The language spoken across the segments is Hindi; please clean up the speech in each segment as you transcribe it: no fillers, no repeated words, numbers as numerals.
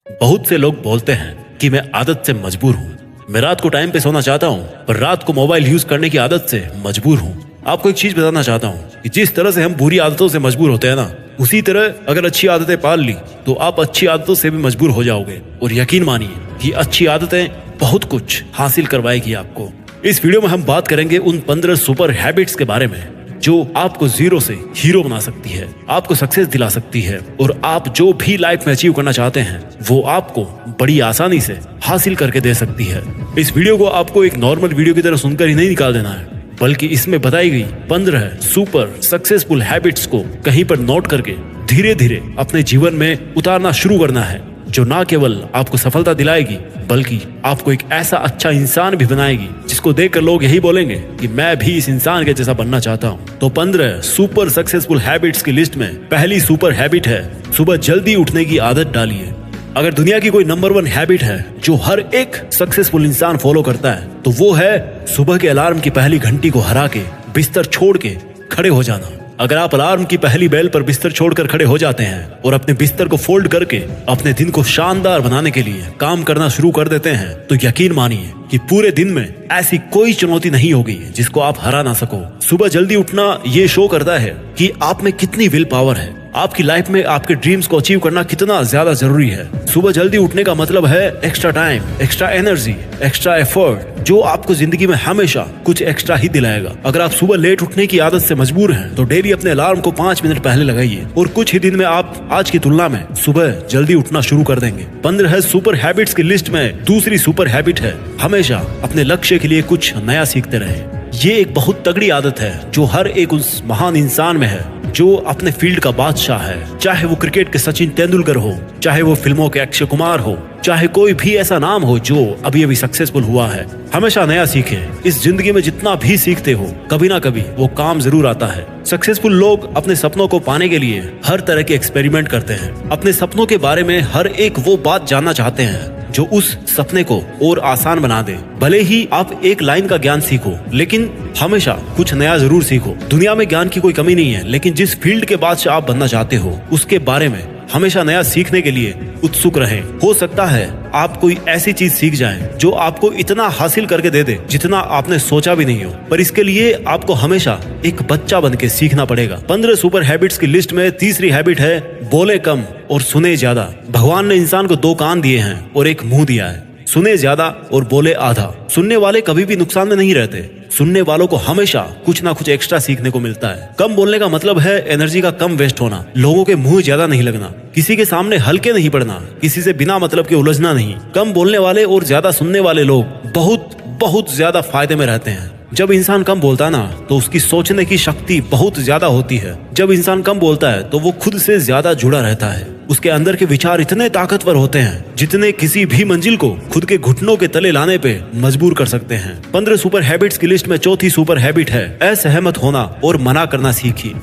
बहुत से लोग बोलते हैं कि मैं आदत से मजबूर हूँ। मैं रात को टाइम पे सोना चाहता हूँ पर रात को मोबाइल यूज करने की आदत से मजबूर हूँ। आपको एक चीज बताना चाहता हूँ कि जिस तरह से हम बुरी आदतों से मजबूर होते हैं ना, उसी तरह अगर अच्छी आदतें पाल ली तो आप अच्छी आदतों से भी मजबूर हो जाओगे। और यकीन मानिए कि अच्छी आदतें बहुत कुछ हासिल करवाएगी आपको। इस वीडियो में हम बात करेंगे उन 15 सुपर हैबिट्स के बारे में जो आपको जीरो से हीरो बना सकती है, आपको सक्सेस दिला सकती है और आप जो भी लाइफ में अचीव करना चाहते हैं वो आपको बड़ी आसानी से हासिल करके दे सकती है। इस वीडियो को आपको एक नॉर्मल वीडियो की तरह सुनकर ही नहीं निकाल देना है, बल्कि इसमें बताई गई 15 सुपर सक्सेसफुल हैबिट्स को कहीं पर नोट करके धीरे धीरे अपने जीवन में उतारना शुरू करना है, जो ना केवल आपको सफलता दिलाएगी बल्कि आपको एक ऐसा अच्छा इंसान भी बनाएगी जिसको देखकर लोग यही बोलेंगे कि मैं भी इस इंसान के जैसा बनना चाहता हूँ। तो 15 सुपर सक्सेसफुल हैबिट्स की लिस्ट में पहली सुपर हैबिट है सुबह जल्दी उठने की आदत डालिए। अगर दुनिया की कोई नंबर 1 हैबिट है जो हर एक सक्सेसफुल इंसान फॉलो करता है तो वो है सुबह के अलार्म की पहली घंटी को हरा के बिस्तर छोड़ के खड़े हो जाना। अगर आप अलार्म की पहली बेल पर बिस्तर छोड़कर खड़े हो जाते हैं और अपने बिस्तर को फोल्ड करके अपने दिन को शानदार बनाने के लिए काम करना शुरू कर देते हैं तो यकीन मानिए कि पूरे दिन में ऐसी कोई चुनौती नहीं होगी जिसको आप हरा ना सको। सुबह जल्दी उठना ये शो करता है कि आप में कितनी विल पावर है, आपकी लाइफ में आपके ड्रीम्स को अचीव करना कितना ज्यादा जरूरी है। सुबह जल्दी उठने का मतलब है extra time, extra energy, extra effort, जो आपको जिंदगी में हमेशा कुछ एक्स्ट्रा ही दिलाएगा। अगर आप सुबह लेट उठने की आदत से मजबूर हैं तो डेली अपने अलार्म को 5 मिनट पहले लगाइए और कुछ ही दिन में आप आज की तुलना में सुबह जल्दी उठना शुरू कर देंगे। 15 सुपर हैबिट्स की लिस्ट में दूसरी सुपर हैबिट है हमेशा अपने लक्ष्य के लिए कुछ नया सीखते रहे। ये एक बहुत तगड़ी आदत है जो हर एक उस महान इंसान में है जो अपने फील्ड का बादशाह है। चाहे वो क्रिकेट के सचिन तेंदुलकर हो, चाहे वो फिल्मों के अक्षय कुमार हो, चाहे कोई भी ऐसा नाम हो जो अभी अभी सक्सेसफुल हुआ है, हमेशा नया सीखे। इस जिंदगी में जितना भी सीखते हो कभी ना कभी वो काम जरूर आता है। सक्सेसफुल लोग अपने सपनों को पाने के लिए हर तरह के एक्सपेरिमेंट करते हैं। अपने सपनों के बारे में हर एक वो बात जानना चाहते हैं जो उस सपने को और आसान बना दे। भले ही आप एक लाइन का ज्ञान सीखो लेकिन हमेशा कुछ नया जरूर सीखो। दुनिया में ज्ञान की कोई कमी नहीं है, लेकिन जिस फील्ड के बादशाह आप बनना चाहते हो उसके बारे में हमेशा नया सीखने के लिए उत्सुक रहें। हो सकता है आप कोई ऐसी चीज सीख जाएं जो आपको इतना हासिल करके दे दे जितना आपने सोचा भी नहीं हो, पर इसके लिए आपको हमेशा एक बच्चा बन के सीखना पड़ेगा। 15 सुपर हैबिट्स की लिस्ट में तीसरी हैबिट है बोले कम और सुने ज्यादा। भगवान ने इंसान को 2 कान दिए हैं और एक मुंह दिया है। सुने ज्यादा और बोले आधा। सुनने वाले कभी भी नुकसान में नहीं रहते, सुनने वालों को हमेशा कुछ ना कुछ एक्स्ट्रा सीखने को मिलता है। कम बोलने का मतलब है एनर्जी का कम वेस्ट होना, लोगों के मुंह ज्यादा नहीं लगना, किसी के सामने हल्के नहीं पड़ना, किसी से बिना मतलब के उलझना नहीं। कम बोलने वाले और ज्यादा सुनने वाले लोग बहुत बहुत ज्यादा फायदे में रहते हैं। जब इंसान कम बोलता है ना तो उसकी सोचने की शक्ति बहुत ज्यादा होती है। जब इंसान कम बोलता है तो वो खुद से ज्यादा जुड़ा रहता है। उसके अंदर के विचार इतने ताकतवर होते हैं जितने किसी भी मंजिल को खुद के घुटनों के तले लाने पे मजबूर कर सकते हैं। 15 सुपर हैबिट्स की लिस्ट में चौथी सुपर हैबिट है असहमत होना और मना करना सीखिए।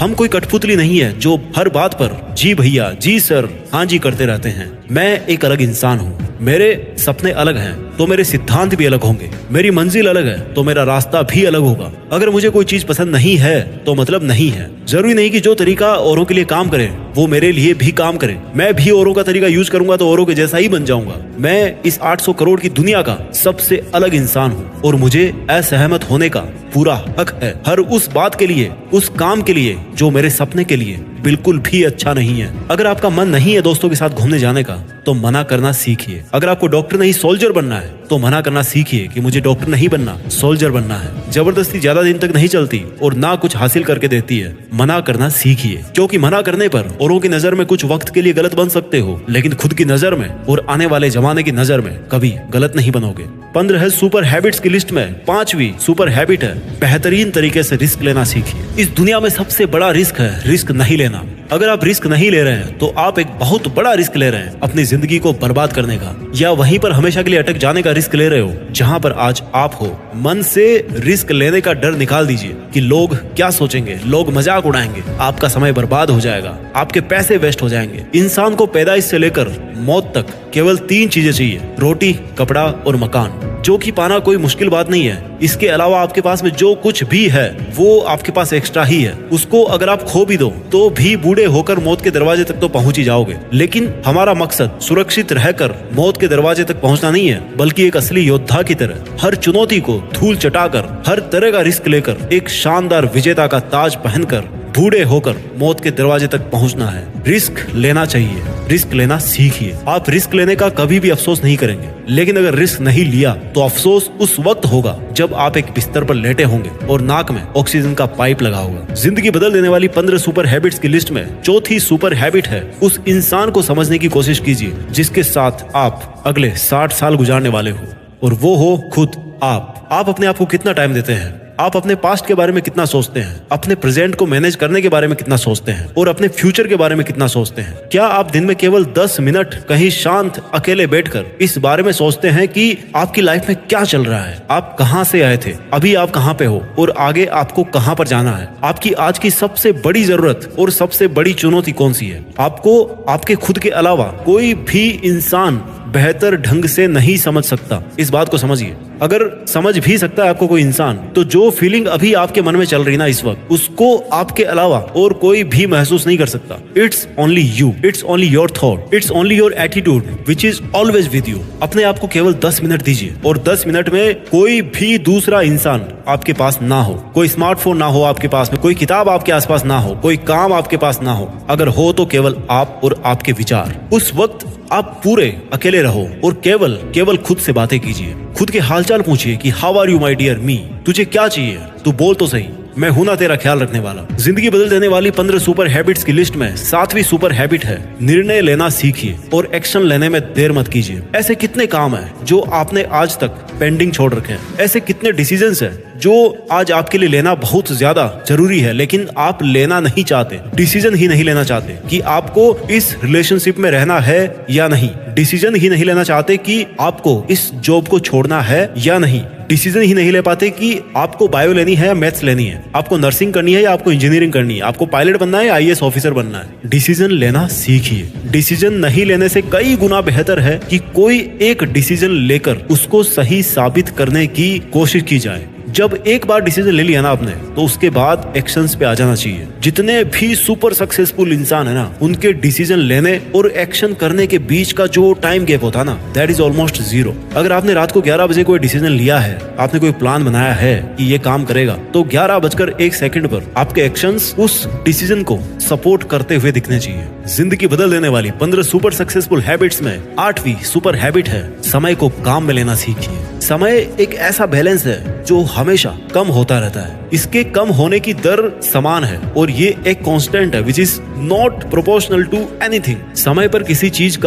हम कोई कठपुतली नहीं है जो हर बात पर जी भैया, जी सर, हाँ जी करते रहते हैं। मैं एक अलग इंसान हूँ, मेरे सपने अलग हैं तो मेरे सिद्धांत भी अलग होंगे, मेरी मंजिल अलग है तो मेरा रास्ता भी अलग होगा। अगर मुझे कोई चीज पसंद नहीं है तो मतलब नहीं है। जरूरी नहीं कि जो तरीका औरों के लिए काम करे वो मेरे लिए भी काम करे। मैं भी औरों का तरीका यूज करूंगा तो औरों के जैसा ही बन जाऊंगा। मैं इस 800 करोड़ की दुनिया का सबसे अलग इंसान हूँ और मुझे असहमत होने का पूरा हक है हर उस बात के लिए, उस काम के लिए जो मेरे सपने के लिए बिल्कुल भी अच्छा नहीं है। अगर आपका मन नहीं है दोस्तों के साथ घूमने जाने का तो मना करना सीखिए। अगर आपको डॉक्टर नहीं सोल्जर बनना है तो मना करना सीखिए कि मुझे डॉक्टर नहीं बनना, सोल्जर बनना है। जबरदस्ती ज्यादा दिन तक नहीं चलती और ना कुछ हासिल करके देती है। मना करना सीखिए, क्योंकि मना करने पर औरों की नजर में कुछ वक्त के लिए गलत बन सकते हो लेकिन खुद की नजर में और आने वाले जमाने की नजर में कभी गलत नहीं बनोगे। 15 सुपर हैबिट्स की लिस्ट में 5वीं सुपर हैबिट है बेहतरीन तरीके से रिस्क लेना सीखिए। इस दुनिया में सबसे बड़ा रिस्क है रिस्क नहीं लेना। अगर आप रिस्क नहीं ले रहे हैं तो आप एक बहुत बड़ा रिस्क ले रहे हैं अपनी जिंदगी को बर्बाद करने का, या वहीं पर हमेशा के लिए अटक जाने का रिस्क ले रहे हो जहां पर आज आप हो। मन से रिस्क लेने का डर निकाल दीजिए कि लोग क्या सोचेंगे, लोग मजाक उड़ाएंगे, आपका समय बर्बाद हो जाएगा, आपके पैसे वेस्ट हो जाएंगे। इंसान को पैदाइश से लेकर मौत तक केवल 3 चीजें चाहिए, रोटी, कपड़ा और मकान। जो कि पाना कोई मुश्किल बात नहीं है। इसके अलावा आपके पास में जो कुछ भी है वो आपके पास एक्स्ट्रा ही है। उसको अगर आप खो भी दो तो भी बूढ़े होकर मौत के दरवाजे तक तो पहुंच ही जाओगे। लेकिन हमारा मकसद सुरक्षित रहकर मौत के दरवाजे तक पहुंचना नहीं है, बल्कि एक असली योद्धा की तरह हर चुनौती को धूल चटाकर, हर तरह का रिस्क लेकर, एक शानदार विजेता का ताज पहनकर बूढ़े होकर मौत के दरवाजे तक पहुंचना है। रिस्क लेना चाहिए, रिस्क लेना सीखिए। आप रिस्क लेने का कभी भी अफसोस नहीं करेंगे, लेकिन अगर रिस्क नहीं लिया तो अफसोस उस वक्त होगा जब आप एक बिस्तर पर लेटे होंगे और नाक में ऑक्सीजन का पाइप लगा होगा। जिंदगी बदल देने वाली 15 सुपर हैबिट्स की लिस्ट में चौथी सुपर हैबिट है, उस इंसान को समझने की कोशिश कीजिए जिसके साथ आप अगले 60 साल गुजारने वाले हो, और वो हो खुद आप। आप अपने आप को कितना टाइम देते हैं? आप अपने पास्ट के बारे में कितना सोचते हैं? अपने प्रेजेंट को मैनेज करने के बारे में कितना सोचते हैं? और अपने फ्यूचर के बारे में कितना सोचते हैं? क्या आप दिन में केवल 10 मिनट कहीं शांत अकेले बैठकर इस बारे में सोचते हैं कि आपकी लाइफ में क्या चल रहा है? आप कहां से आए थे, अभी आप कहां पे हो और आगे आपको कहां पर जाना है? आपकी आज की सबसे बड़ी जरूरत और सबसे बड़ी चुनौती कौन सी है? आपको आपके खुद के अलावा कोई भी इंसान बेहतर ढंग से नहीं समझ सकता। इस बात को समझिए। अगर समझ भी सकता है आपको कोई इंसान, तो जो फीलिंग अभी आपके मन में चल रही ना इस वक्त, उसको आपके अलावा और कोई भी महसूस नहीं कर सकता। It's only you, it's only your thought, it's only your attitude which is always with you. अपने आप को केवल 10 मिनट दीजिए और 10 मिनट में कोई भी दूसरा इंसान आपके पास ना हो, कोई स्मार्टफोन ना हो आपके पास में, कोई किताब आपके आसपास ना हो, कोई काम आपके पास ना हो। अगर हो तो केवल आप और आपके विचार। उस वक्त आप पूरे अकेले रहो और केवल खुद से बातें कीजिए। खुद के हालचाल पूछिए कि how are you my dear मी, तुझे क्या चाहिए, तू बोल तो सही, मैं हूं ना तेरा ख्याल रखने वाला। जिंदगी बदल देने वाली 15 सुपर हैबिट्स की लिस्ट में 7वीं सुपर हैबिट है, निर्णय लेना सीखिए और एक्शन लेने में देर मत कीजिए। ऐसे कितने काम हैं जो आपने आज तक पेंडिंग छोड़ रखे हैं? ऐसे कितने डिसीजंस हैं जो आज आपके लिए लेना बहुत ज्यादा जरूरी है, लेकिन आप लेना नहीं चाहते, डिसीजन ही नहीं लेना चाहते कि आपको इस रिलेशनशिप में रहना है या नहीं, डिसीजन ही नहीं लेना चाहते कि आपको इस जॉब को छोड़ना है या नहीं, डिसीजन ही नहीं ले पाते कि आपको बायो लेनी है या मैथ्स लेनी है, आपको नर्सिंग करनी है या आपको इंजीनियरिंग करनी है, आपको पायलट बनना है या आईएएस ऑफिसर बनना है। डिसीजन लेना सीखिए। डिसीजन नहीं लेने से कई गुना बेहतर है कि कोई एक डिसीजन लेकर उसको सही साबित करने की कोशिश की जाए। जब एक बार डिसीजन ले लिया ना आपने, तो उसके बाद एक्शंस पे आ जाना चाहिए। जितने भी सुपर सक्सेसफुल इंसान है ना, उनके डिसीजन लेने और एक्शन करने के बीच का जो टाइम गैप होता है ना, दैट इज ऑलमोस्ट 0। अगर आपने रात को 11 बजे कोई डिसीजन लिया है, आपने कोई प्लान बनाया है कि ये काम करेगा, तो 11:01 पर आपके एक्शंस उस डिसीजन को सपोर्ट करते हुए दिखने चाहिए। जिंदगी बदल देने वाली 15 सुपर सक्सेसफुल हैबिट्स में 8वीं सुपर हैबिट है, समय को काम में लेना सीखिए। समय एक ऐसा बैलेंस है जो हमेशा कम होता रहता है। इसके कम होने की दर समान है और ये एक कांस्टेंट है which is not proportional to anything. समय पर किसी चीज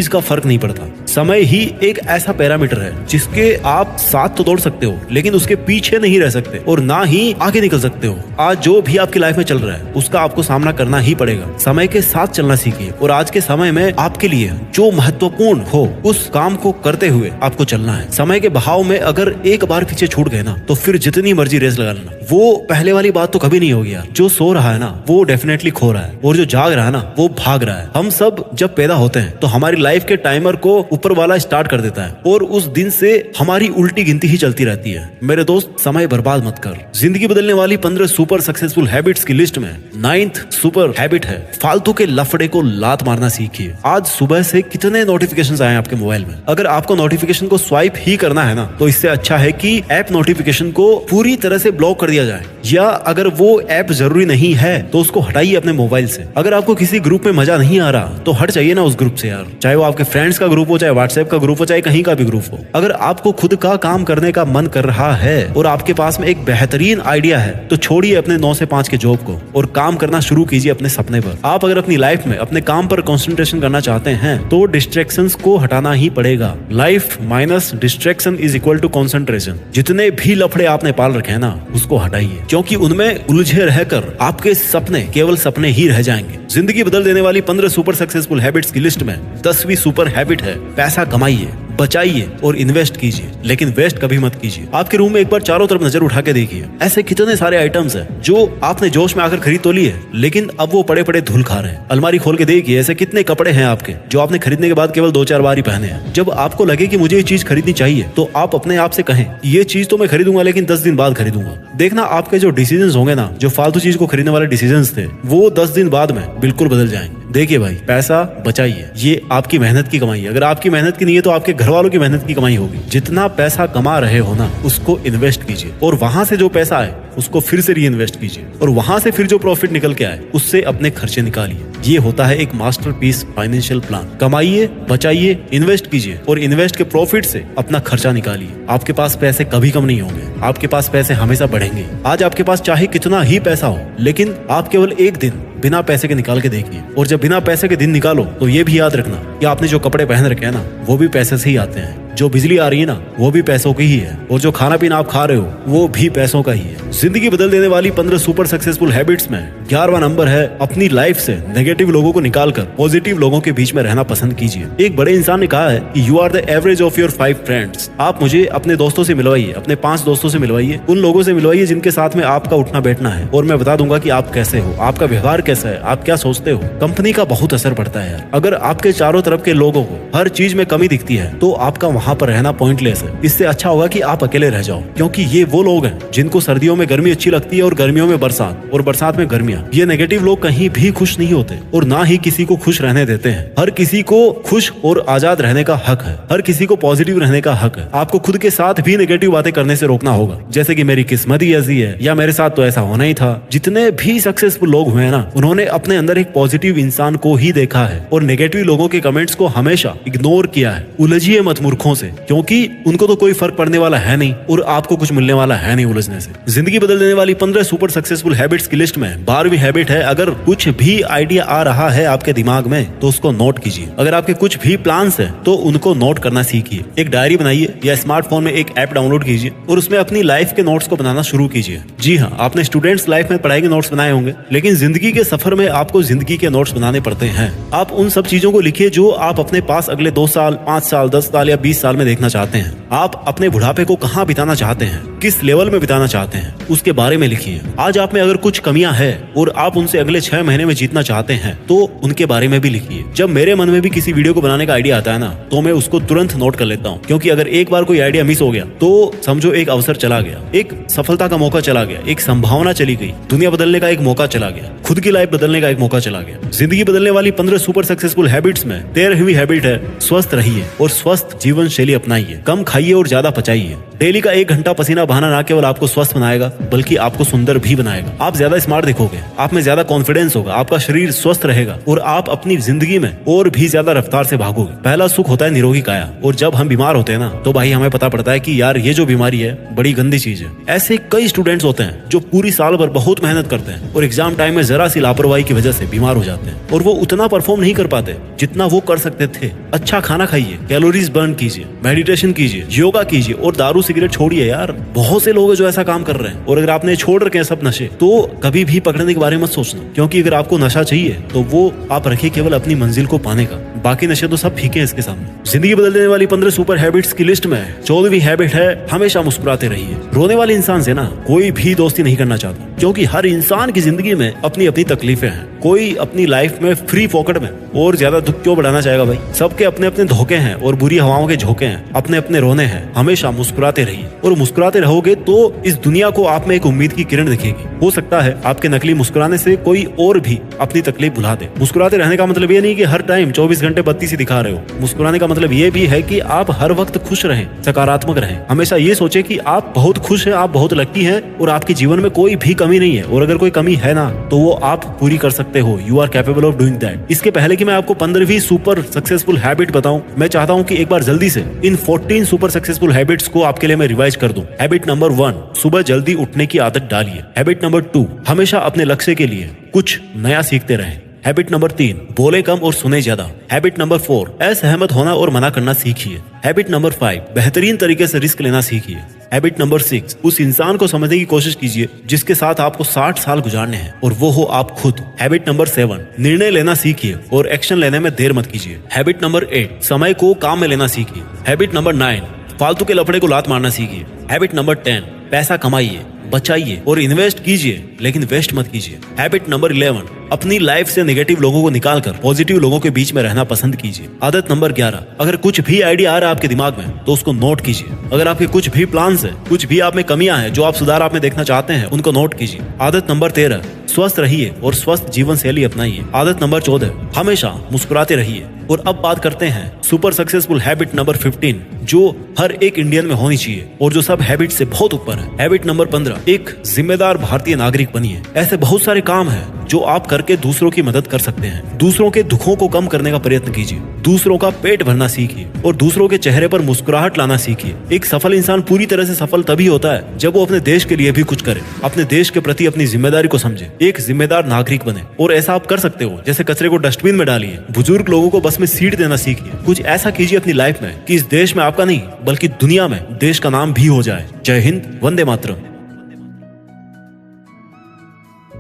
का फर्क नहीं पड़ता। समय ही एक ऐसा पैरामीटर है जिसके आप साथ तो दौड़ सकते हो, लेकिन उसके पीछे नहीं रह सकते और ना ही आगे निकल सकते हो। आज जो भी आपकी लाइफ में चल रहा है उसका आपको सामना करना ही पड़ेगा। समय के साथ चलना सीखिए और आज के समय में आपके लिए जो महत्वपूर्ण हो उस काम को करते हुए आपको चलना है। समय के बहाव में अगर एक बार पीछे छूट गए ना, तो फिर जितनी मर्जी रेस लगा लेना, वो पहले वाली बात तो कभी नहीं होगी यार। जो सो रहा है ना वो डेफिनेटली खो रहा है, और जो जाग रहा है ना वो भाग रहा है। हम सब जब पैदा होते हैं तो हमारी लाइफ के टाइमर को ऊपर वाला स्टार्ट कर देता है और उस दिन से हमारी उल्टी गिनती ही चलती रहती है। मेरे दोस्त, समय बर्बाद मत कर। जिंदगी बदलने वाली 15 सुपर सक्सेसफुल हैबिट्स की लिस्ट में 9th सुपर हैबिट है, फालतू के लफड़े को लात मारना सीखिए। आज सुबह से कितने नोटिफिकेशंस आए आपके मोबाइल में? अगर आपको नोटिफिकेशन को स्वाइप ही करना है ना, तो इससे अच्छा है कि ऐप नोटिफिकेशन को पूरी तरह से ब्लॉक कर दिया जाए, या अगर वो ऐप जरूरी नहीं है तो उसको हटाइए अपने मोबाइल से। अगर आपको किसी ग्रुप में मजा नहीं आ रहा तो हट जाइए ना उस ग्रुप से यार, चाहे वो आपके फ्रेंड्स का ग्रुप हो, चाहे व्हाट्सएप का ग्रुप हो, चाहे कहीं का भी ग्रुप हो। अगर आपको खुद का काम करने का मन कर रहा है और आपके पास में एक बेहतरीन आइडिया है, तो छोड़िए अपने 9 से 5 के जॉब को और काम करना शुरू कीजिए अपने सपने पर। आप अगर अपनी लाइफ में अपने काम पर कंसंट्रेशन करना चाहते हैं तो डिस्ट्रैक्शंस को हटाना ही पड़ेगा। Life minus distraction is equal to concentration. जितने भी लफड़े आपने पाल रखे हैं ना, उसको हटाइए, क्योंकि उनमें उलझे रहकर आपके सपने केवल सपने ही रह जाएंगे। जिंदगी बदल देने वाली 15 सुपर सक्सेसफुल हैबिट्स की लिस्ट में 10वीं सुपर हैबिट है, पैसा कमाइए, बचाइए और इन्वेस्ट कीजिए, लेकिन वेस्ट कभी मत कीजिए। आपके रूम में एक बार चारों तरफ नजर उठा के देखिए, ऐसे कितने सारे आइटम्स हैं जो आपने जोश में आकर खरीद तो लिए, लेकिन अब वो पड़े पड़े धूल खा रहे हैं। अलमारी खोल के देखिए, ऐसे कितने कपड़े हैं आपके जो आपने खरीदने के बाद केवल 2-4 बार ही पहने हैं। जब आपको लगे कि मुझे ये चीज खरीदनी चाहिए तो आप अपने आप से कहें ये चीज तो मैं खरीदूंगा, लेकिन 10 दिन बाद खरीदूंगा। देखना आपके जो डिसीजंस होंगे ना, जो फालतू चीज को खरीदने वाले डिसीजंस थे, वो 10 दिन बाद में बिल्कुल बदल जाएंगे। देखिए भाई, पैसा बचाइए, ये आपकी मेहनत की कमाई है। अगर आपकी मेहनत की नहीं है तो आपके घर वालों की मेहनत की कमाई होगी। जितना पैसा कमा रहे हो ना, उसको इन्वेस्ट कीजिए, और वहां से जो पैसा आए उसको फिर से री इन्वेस्ट कीजिए, और वहां से फिर जो प्रॉफिट निकल के आए उससे अपने खर्चे निकालिए। ये होता है एक मास्टरपीस फाइनेंशियल प्लान। कमाइए, बचाइए, इन्वेस्ट कीजिए, और इन्वेस्ट के प्रॉफिट से अपना खर्चा निकालिए। आपके पास पैसे कभी कम नहीं होंगे, आपके पास पैसे हमेशा बढ़ेंगे। आज आपके पास चाहे कितना ही पैसा हो, लेकिन आप केवल एक दिन बिना पैसे के निकाल के देखिए, और जब बिना पैसे के दिन निकालो तो ये भी याद रखना कि आपने जो कपड़े पहन रखे हैं ना, वो भी पैसे से ही आते हैं। जो बिजली आ रही है ना, वो भी पैसों की ही है, और जो खाना पीना आप खा रहे हो वो भी पैसों का ही है। जिंदगी बदल देने वाली 15 सुपर सक्सेसफुल हैबिट्स में 11वां नंबर है, अपनी लाइफ से नेगेटिव लोगों को निकालकर पॉजिटिव लोगों के बीच में रहना पसंद कीजिए। एक बड़े इंसान ने कहा है कि you are the average of your 5 friends. आप मुझे अपने दोस्तों से मिलवाइए, अपने 5 दोस्तों से मिलवाइए, उन लोगों से मिलवाइए जिनके साथ में आपका उठना बैठना है, और मैं बता दूंगा कि आप कैसे हो, आपका व्यवहार कैसा है, आप क्या सोचते हो। कंपनी का बहुत असर पड़ता है यार। अगर आपके चारों तरफ के लोगों को हर चीज में कमी दिखती है तो आपका वहां पर रहना पॉइंटलेस है। इससे अच्छा होगा कि आप अकेले रह जाओ, क्योंकि ये वो लोग हैं जिनको सर्दियों में गर्मी अच्छी लगती है और गर्मियों में बरसात, और बरसात में गर्मियां। ये नेगेटिव लोग कहीं भी खुश नहीं होते और ना ही किसी को खुश रहने देते हैं। हर किसी को खुश और आजाद रहने का हक है, हर किसी को पॉजिटिव रहने का हक है। आपको खुद के साथ भी नेगेटिव बातें करने से रोकना होगा, जैसे कि मेरी किस्मत ही ऐसी है, या मेरे साथ तो ऐसा होना ही था। जितने भी सक्सेसफुल लोग हुए हैं ना, उन्होंने अपने अंदर एक पॉजिटिव इंसान को ही देखा है और नेगेटिव लोगों के कमेंट्स को हमेशा इग्नोर किया है। उलझिए मत मूर्खों से, क्योंकि उनको तो कोई फर्क पड़ने वाला है नहीं और आपको कुछ मिलने वाला है नहीं उलझने से। जिंदगी बदल देने वाली 15 सुपर सक्सेसफुल हैबिट्स की लिस्ट में 12वीं हैबिट है, अगर कुछ भी आइडिया आ रहा है आपके दिमाग में तो उसको नोट कीजिए। अगर आपके कुछ भी प्लान्स है तो उनको नोट करना सीखिए। एक डायरी बनाइए या स्मार्टफोन में एक ऐप डाउनलोड कीजिए और उसमें अपनी लाइफ के नोट्स को बनाना शुरू कीजिए। जी हाँ, आपने स्टूडेंट्स लाइफ में पढ़ाई के नोट्स बनाए होंगे, लेकिन जिंदगी के सफर में आपको जिंदगी के नोट्स बनाने पड़ते हैं। आप उन सब चीजों को लिखिए जो आप अपने पास अगले 2 साल, 5 साल, 10 साल या 20 साल में देखना चाहते हैं। आप अपने बुढ़ापे को कहाँ बिताना चाहते हैं, किस लेवल में बिताना चाहते हैं, उसके बारे में लिखिए। आज आप में अगर कुछ कमियां हैं और आप उनसे अगले 6 महीने में जीतना चाहते हैं तो उनके बारे में भी लिखिए। जब मेरे मन में भी किसी वीडियो को बनाने का आइडिया आता है ना, तो मैं उसको तुरंत नोट कर लेता हूँ, क्योंकि अगर एक बार कोई आइडिया मिस हो गया तो समझो एक अवसर चला गया, एक सफलता का मौका चला गया, एक संभावना चली गई, दुनिया बदलने का एक मौका चला गया, खुद की लाइफ बदलने का एक मौका चला गया। जिंदगी बदलने वाली 15 सुपर सक्सेसफुल हैबिट्स में 13वीं हैबिट है, स्वस्थ रहिए और स्वस्थ जीवन शैली अपनाइए। कम खाइए और ज्यादा पचाइए। डेली का 1 घंटा पसीना बहाना ना केवल आपको स्वस्थ बनाएगा बल्कि आपको सुंदर भी बनाएगा। आप ज्यादा स्मार्ट दिखोगे, आप में ज्यादा कॉन्फिडेंस होगा, आपका शरीर स्वस्थ रहेगा और आप अपनी जिंदगी में और भी ज्यादा रफ्तार से भागोगे। पहला सुख होता है निरोगी काया, और जब हम बीमार होते हैं ना तो भाई हमें पता पड़ता है कि यार ये जो बीमारी है बड़ी गंदी चीज है। ऐसे कई स्टूडेंट्स होते हैं जो पूरी साल भर बहुत मेहनत करते हैं और एग्जाम टाइम में जरा सी लापरवाही की वजह से बीमार हो जाते हैं और वो उतना परफॉर्म नहीं कर पाते जितना वो कर सकते थे। अच्छा खाना खाइए, कैलोरीज बर्न कीजिए, मेडिटेशन कीजिए, योगा कीजिए और दारू सिगरेट छोड़िए। यार बहुत से लोग हैं जो ऐसा काम कर रहे हैं, और अगर आपने छोड़ रखे हैं सब नशे तो कभी भी पकड़ने के बारे में मत सोचना, क्योंकि अगर आपको नशा चाहिए तो वो आप रखिए केवल अपनी मंजिल को पाने का, बाकी नशे तो सब फीके हैं इसके सामने। जिंदगी बदल देने वाली 15 सुपर हैबिट्स की लिस्ट में 14वीं हैबिट है, हमेशा मुस्कुराते रहिए। रोने वाले इंसान से ना कोई भी दोस्ती नहीं करना चाहता, क्योंकि हर इंसान की जिंदगी में अपनी अपनी तकलीफें हैं। कोई अपनी लाइफ में फ्री पॉकेट में और ज्यादा दुख क्यों बढ़ाना चाहेगा भाई। सबके अपने अपने धोखे हैं और बुरी हवाओं के झोंके हैं, अपने अपने रोने हैं। हमेशा मुस्कुराते रहिए, और मुस्कुराते रहोगे तो इस दुनिया को आप में एक उम्मीद की किरण दिखेगी। हो सकता है आपके नकली मुस्कुराने से कोई और भी अपनी तकलीफ भुला दे। मुस्कुराते रहने का मतलब ये नहीं कि हर टाइम 24 घंटे बत्ती सी दिखा रहे हो। मुस्कुराने का मतलब ये भी है कि आप हर वक्त खुश रहें, सकारात्मक रहें। हमेशा ये सोचे कि आप बहुत खुश हैं, आप बहुत लकी हैं और आपके जीवन में कोई भी कमी नहीं है, और अगर कोई कमी है ना तो वो आप पूरी कर सकते हो। You are capable of doing that. इसके पहले कि मैं आपको 15वीं सुपर सक्सेसफुल हैबिट बताऊं, मैं चाहता हूं कि एक बार जल्दी से इन 14 सुपर सक्सेसफुल हैबिट्स को आपके लिए मैं रिवाइज कर दूं। हैबिट नंबर 1, सुबह जल्दी उठने की आदत डालिए। हैबिट नंबर 2, हमेशा अपने लक्ष्य के लिए कुछ नया सीखते रहें। हैबिट नंबर 3, बोले कम और सुने ज्यादा। हैबिट नंबर 4, असहमत होना और मना करना सीखिए। हैबिट नंबर 5, बेहतरीन तरीके से रिस्क लेना सीखिए। हैबिट नंबर 6, उस इंसान को समझने की कोशिश कीजिए जिसके साथ आपको 60 साल गुजारने हैं और वो हो आप खुद। हैबिट नंबर 7, निर्णय लेना सीखिए और एक्शन लेने में देर मत कीजिए। हैबिट नंबर 8, समय को काम में लेना सीखिए। हैबिट नंबर 9, फालतू के लफड़े को लात मारना सीखिए। हैबिट नंबर 10, पैसा कमाइए, बचाइए और इन्वेस्ट कीजिए, लेकिन वेस्ट मत कीजिए। हैबिट नंबर 11, अपनी लाइफ से नेगेटिव लोगों को निकालकर पॉजिटिव लोगों के बीच में रहना पसंद कीजिए। आदत नंबर 11, अगर कुछ भी आइडिया आ रहा है आपके दिमाग में तो उसको नोट कीजिए। अगर आपके कुछ भी प्लान्स है, कुछ भी आप में कमियां हैं जो आप सुधार आप में देखना चाहते हैं, उनको नोट कीजिए। आदत नंबर 13, स्वस्थ रहिए और स्वस्थ जीवन शैली अपनाइए। आदत नंबर 14, हमेशा मुस्कुराते रहिए। और अब बात करते हैं सुपर सक्सेसफुल हैबिट नंबर 15, जो हर एक इंडियन में होनी चाहिए और जो सब हैबिट से बहुत ऊपर है। हैबिट नंबर 15, एक जिम्मेदार भारतीय नागरिक बनिए। ऐसे बहुत सारे काम हैं जो आप करके दूसरों की मदद कर सकते हैं। दूसरों के दुखों को कम करने का प्रयत्न कीजिए, दूसरों का पेट भरना सीखिए और दूसरों के चेहरे पर मुस्कुराहट लाना सीखिए। एक सफल इंसान पूरी तरह से सफल तभी होता है जब वो अपने देश के लिए भी कुछ करे, अपने देश के प्रति अपनी जिम्मेदारी को समझे, एक जिम्मेदार नागरिक बने। और ऐसा आप कर सकते हो, जैसे कचरे को डस्टबिन में डालिए, बुजुर्ग लोगों को बस में सीट देना सीखिए। कुछ ऐसा कीजिए अपनी लाइफ में कि इस देश में आपका नहीं बल्कि दुनिया में देश का नाम भी हो जाए। जय हिंद, वंदे मातरम।